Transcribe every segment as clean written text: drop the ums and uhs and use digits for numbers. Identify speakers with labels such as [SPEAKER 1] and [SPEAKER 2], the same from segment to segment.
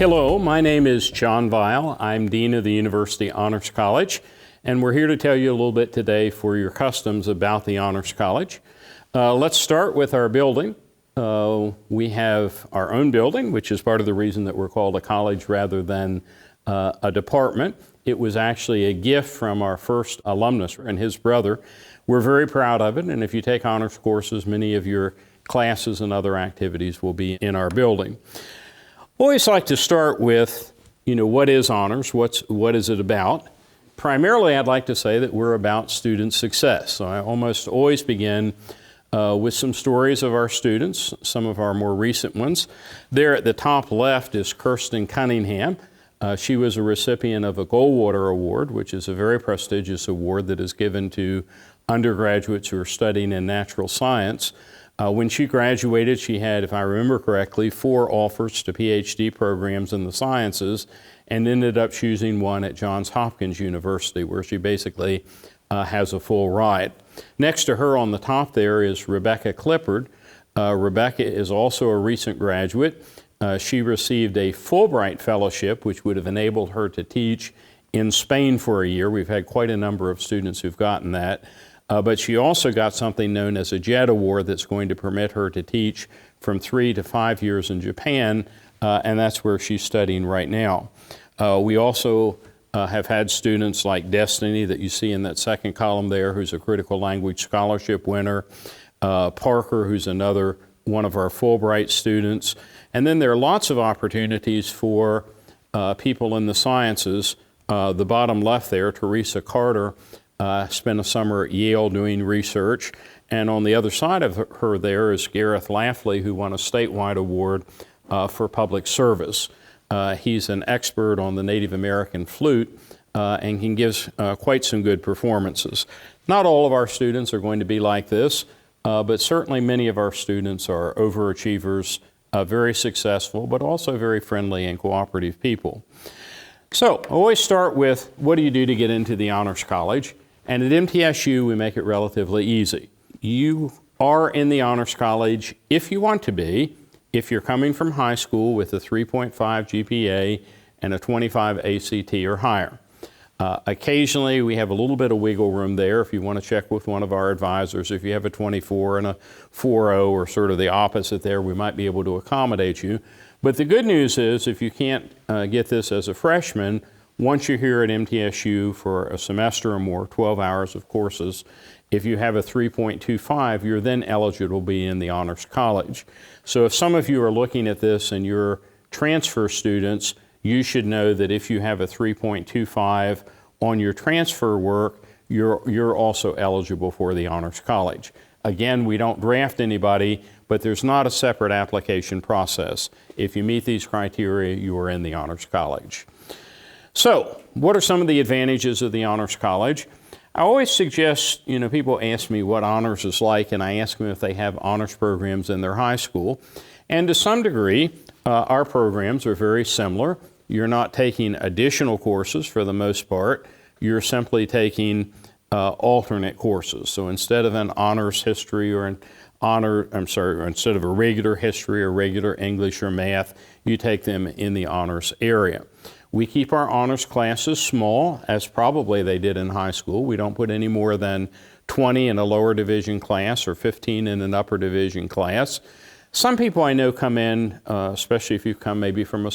[SPEAKER 1] Hello, my name is John Weil. I'm Dean of the University Honors College, and we're here to tell you a little bit today for your customs about the Honors College. Let's start with our building. We have our own building, which is part of the reason that we're called a college rather than a department. It was actually a gift from our first alumnus and his brother. We're very proud of it, and if you take honors courses, many of your classes and other activities will be in our building. I always like to start with, what is honors? What is it about? Primarily, I'd like to say that we're about student success. So I almost always begin with some stories of our students, some of our more recent ones. There at the top left is Kirsten Cunningham. She was a recipient of a Goldwater Award, which is a very prestigious award that is given to undergraduates who are studying in natural science. When she graduated, she had, if I remember correctly, 4 offers to PhD programs in the sciences and ended up choosing one at Johns Hopkins University, where she basically has a full ride. Next to her on the top there is Rebecca Clippard. Rebecca is also a recent graduate. She received a Fulbright Fellowship, which would have enabled her to teach in Spain for a year. We've had quite a number of students who've gotten that. But she also got something known as a JET Award that's going to permit her to teach from 3 to 5 years in Japan, and that's where she's studying right now. We also have had students like Destiny that you see in that second column there, who's a critical language scholarship winner, Parker, who's another one of our Fulbright students, and then there are lots of opportunities for people in the sciences. The bottom left there, Teresa Carter, spent a summer at Yale doing research, and on the other side of her there is Gareth Lafley, who won a statewide award for public service. He's an expert on the Native American flute and can give quite some good performances. Not all of our students are going to be like this, but certainly many of our students are overachievers, very successful, but also very friendly and cooperative people. So I always start with, what do you do to get into the Honors College? And at MTSU, we make it relatively easy. You are in the Honors College if you want to be, if you're coming from high school with a 3.5 GPA and a 25 ACT or higher. Occasionally, we have a little bit of wiggle room there if you want to check with one of our advisors. If you have a 24 and a 4.0 or sort of the opposite there, we might be able to accommodate you. But the good news is, if you can't get this as a freshman, once you're here at MTSU for a semester or more, 12 hours of courses, if you have a 3.25, you're then eligible to be in the Honors College. So if some of you are looking at this and you're transfer students, you should know that if you have a 3.25 on your transfer work, you're also eligible for the Honors College. Again, we don't draft anybody, but there's not a separate application process. If you meet these criteria, you are in the Honors College. So, what are some of the advantages of the Honors College? I always suggest, people ask me what honors is like, and I ask them if they have honors programs in their high school. And to some degree, our programs are very similar. You're not taking additional courses for the most part. You're simply taking alternate courses. So instead of an honors history or instead of a regular history or regular English or math, you take them in the honors area. We keep our honors classes small, as probably they did in high school. We don't put any more than 20 in a lower division class or 15 in an upper division class. Some people I know come in, especially if you come maybe from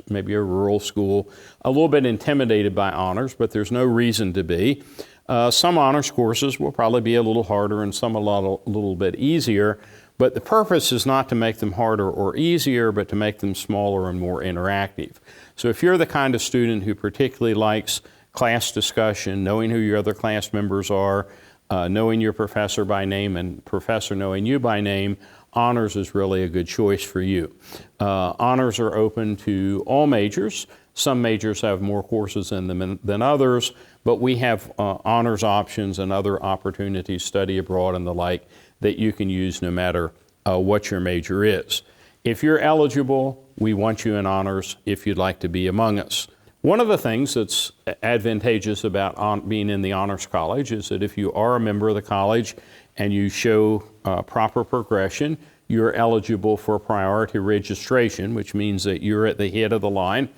[SPEAKER 1] maybe a rural school, a little bit intimidated by honors, but there's no reason to be. Some honors courses will probably be a little harder and some a little bit easier, but the purpose is not to make them harder or easier, but to make them smaller and more interactive. So if you're the kind of student who particularly likes class discussion, knowing who your other class members are, knowing your professor by name and professor knowing you by name, honors is really a good choice for you. Honors are open to all majors. Some majors have more courses in them than others, but we have honors options and other opportunities, study abroad and the like, that you can use no matter what your major is. If you're eligible, we want you in honors if you'd like to be among us. One of the things that's advantageous about being in the Honors College is that if you are a member of the college and you show proper progression, you're eligible for priority registration, which means that you're at the head of the line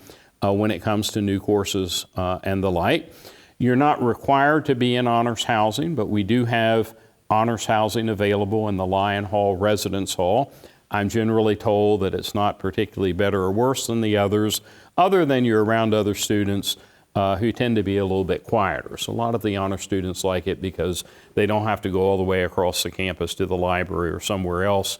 [SPEAKER 1] when it comes to new courses and the like. You're not required to be in honors housing, but we do have honors housing available in the Lyon Hall Residence Hall. I'm generally told that it's not particularly better or worse than the others, other than you're around other students who tend to be a little bit quieter. So a lot of the honor students like it because they don't have to go all the way across the campus to the library or somewhere else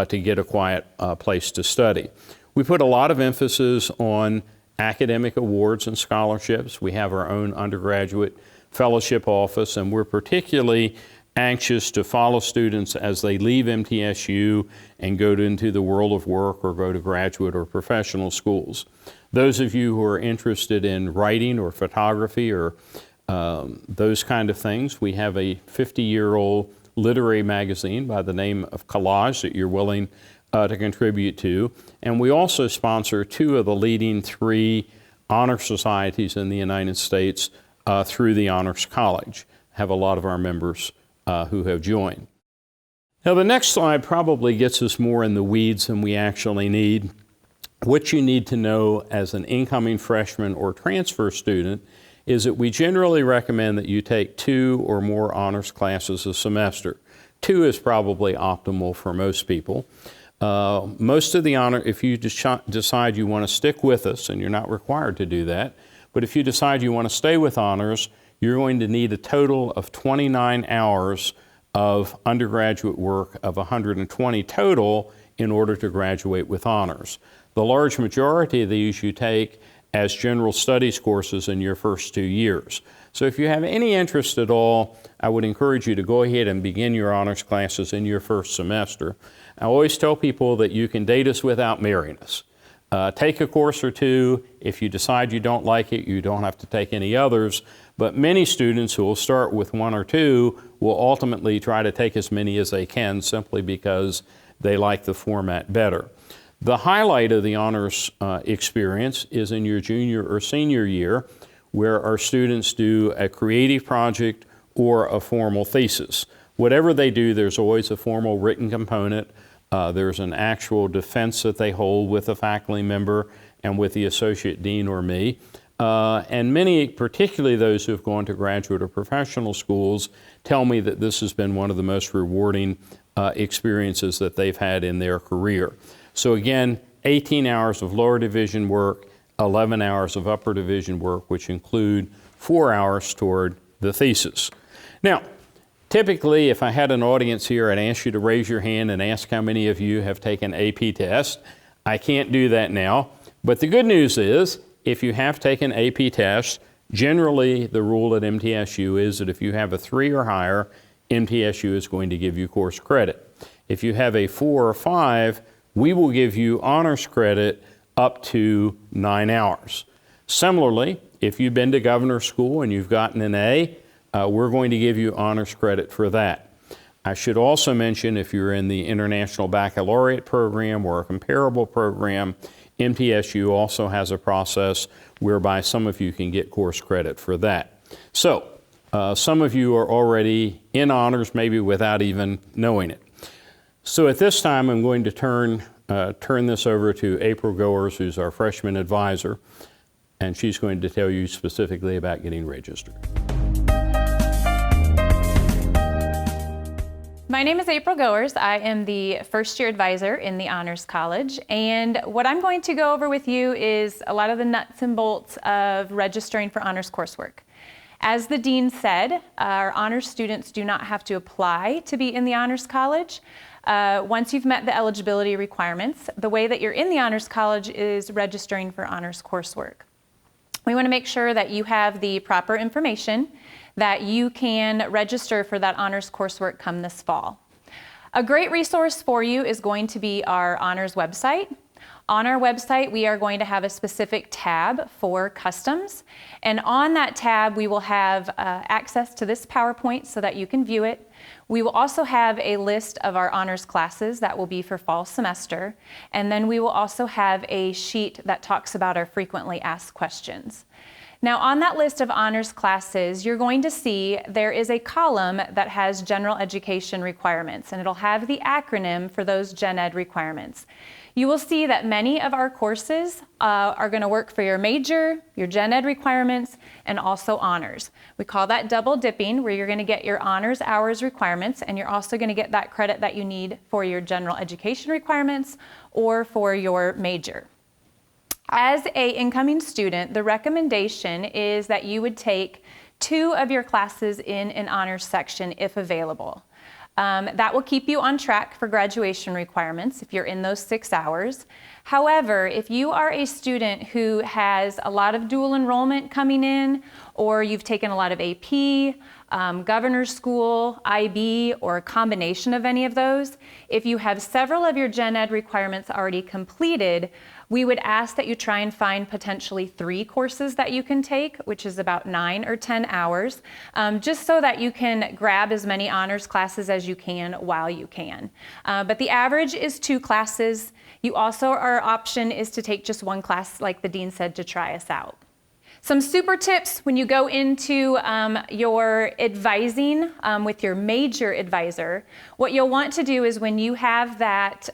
[SPEAKER 1] to get a quiet place to study. We put a lot of emphasis on academic awards and scholarships. We have our own undergraduate fellowship office, and we're particularly anxious to follow students as they leave MTSU and go into the world of work or go to graduate or professional schools. Those of you who are interested in writing or photography or those kind of things, we have a 50-year-old literary magazine by the name of Collage that you're willing to contribute to. And we also sponsor 2 of the leading 3 honor societies in the United States through the Honors College. Have a lot of our members who have joined. Now the next slide probably gets us more in the weeds than we actually need. What you need to know as an incoming freshman or transfer student is that we generally recommend that you take 2 or more honors classes a semester. 2 is probably optimal for most people. Most of the honor, if you decide you want to stick with us, and you're not required to do that, but if you decide you want to stay with honors, you're going to need a total of 29 hours of undergraduate work of 120 total in order to graduate with honors. The large majority of these you take as general studies courses in your first 2 years. So if you have any interest at all, I would encourage you to go ahead and begin your honors classes in your first semester. I always tell people that you can date us without marrying us. Take a course or 2. If you decide you don't like it, you don't have to take any others. But many students who will start with 1 or 2 will ultimately try to take as many as they can simply because they like the format better. The highlight of the honors experience is in your junior or senior year, where our students do a creative project or a formal thesis. Whatever they do, there's always a formal written component. There's an actual defense that they hold with a faculty member and with the associate dean or me. And many, particularly those who have gone to graduate or professional schools, tell me that this has been one of the most rewarding experiences that they've had in their career. So again, 18 hours of lower division work, 11 hours of upper division work, which include 4 hours toward the thesis. Now, typically, if I had an audience here, I'd ask you to raise your hand and ask how many of you have taken AP test. I can't do that now, but the good news is, if you have taken AP tests, generally the rule at MTSU is that if you have a 3 or higher, MTSU is going to give you course credit. If you have a 4 or 5, we will give you honors credit up to 9 hours. Similarly, if you've been to governor's school and you've gotten an A, we're going to give you honors credit for that. I should also mention, if you're in the International Baccalaureate program or a comparable program, MTSU also has a process whereby some of you can get course credit for that. So, some of you are already in honors, maybe without even knowing it. So at this time, I'm going to turn this over to April Goers, who's our freshman advisor, and she's going to tell you specifically about getting registered.
[SPEAKER 2] My name is April Goers. I am the first year advisor in the Honors College, and what I'm going to go over with you is a lot of the nuts and bolts of registering for honors coursework. As the dean said, our honors students do not have to apply to be in the Honors College. Once you've met the eligibility requirements, the way that you're in the Honors College is registering for honors coursework. We want to make sure that you have the proper information, that you can register for that honors coursework come this fall. A great resource for you is going to be our honors website. On our website, we are going to have a specific tab for customs, and on that tab, we will have access to this PowerPoint so that you can view it. We will also have a list of our honors classes that will be for fall semester, and then we will also have a sheet that talks about our frequently asked questions. Now, on that list of honors classes, you're going to see there is a column that has general education requirements, and it'll have the acronym for those gen ed requirements. You will see that many of our courses are going to work for your major, your gen ed requirements, and also honors. We call that double dipping, where you're going to get your honors hours requirements, and you're also going to get that credit that you need for your general education requirements or for your major. As an incoming student, the recommendation is that you would take 2 of your classes in an honors section if available. That will keep you on track for graduation requirements if you're in those 6 hours. However, if you are a student who has a lot of dual enrollment coming in, or you've taken a lot of AP, governor's school, IB, or a combination of any of those, if you have several of your gen ed requirements already completed, we would ask that you try and find potentially 3 courses that you can take, which is about 9 or 10 hours, just so that you can grab as many honors classes as you can while you can. But the average is 2 classes. You also, our option is to take just 1 class, like the dean said, to try us out. Some super tips when you go into your advising with your major advisor. What you'll want to do is when you have that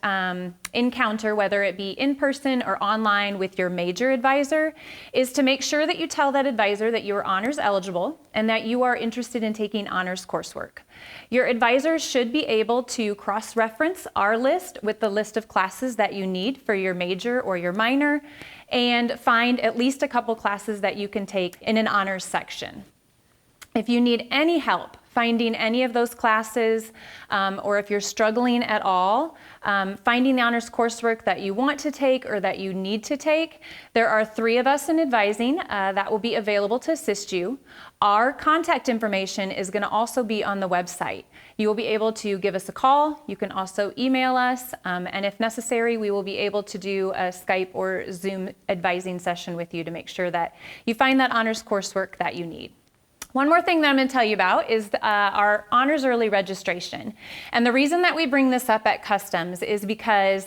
[SPEAKER 2] encounter, whether it be in person or online with your major advisor, is to make sure that you tell that advisor that you are honors eligible and that you are interested in taking honors coursework. Your advisor should be able to cross-reference our list with the list of classes that you need for your major or your minor, and find at least a couple classes that you can take in an honors section. If you need any help finding any of those classes, or if you're struggling at all, finding the honors coursework that you want to take or that you need to take, there are 3 of us in advising that will be available to assist you. Our contact information is going to also be on the website. You will be able to give us a call. You can also email us, and if necessary, we will be able to do a Skype or Zoom advising session with you to make sure that you find that honors coursework that you need. One more thing that I'm going to tell you about is our honors early registration. And the reason that we bring this up at Customs is because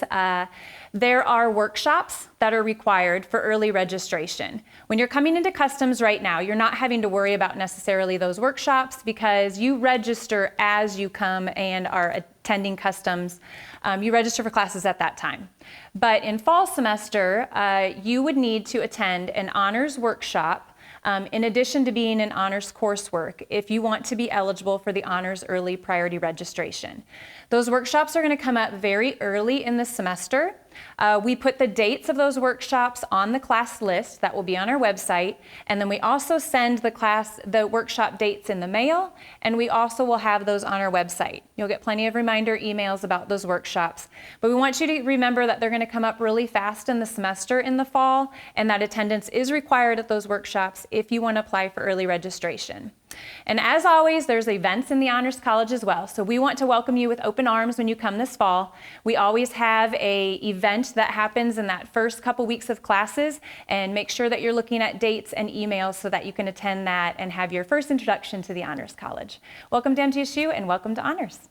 [SPEAKER 2] there are workshops that are required for early registration. When you're coming into Customs right now, you're not having to worry about necessarily those workshops because you register as you come and are attending Customs. You register for classes at that time. But in fall semester, you would need to attend an honors workshop in addition to being in honors coursework if you want to be eligible for the honors early priority registration. Those workshops are going to come up very early in the semester. We put the dates of those workshops on the class list that will be on our website, and then we also send the workshop dates in the mail, and we also will have those on our website. You'll get plenty of reminder emails about those workshops, but we want you to remember that they're going to come up really fast in the semester in the fall, and that attendance is required at those workshops if you want to apply for early registration. And as always, there's events in the Honors College as well. So we want to welcome you with open arms when you come this fall. We always have an event that happens in that first couple weeks of classes, and make sure that you're looking at dates and emails so that you can attend that and have your first introduction to the Honors College. Welcome to MTSU and welcome to Honors.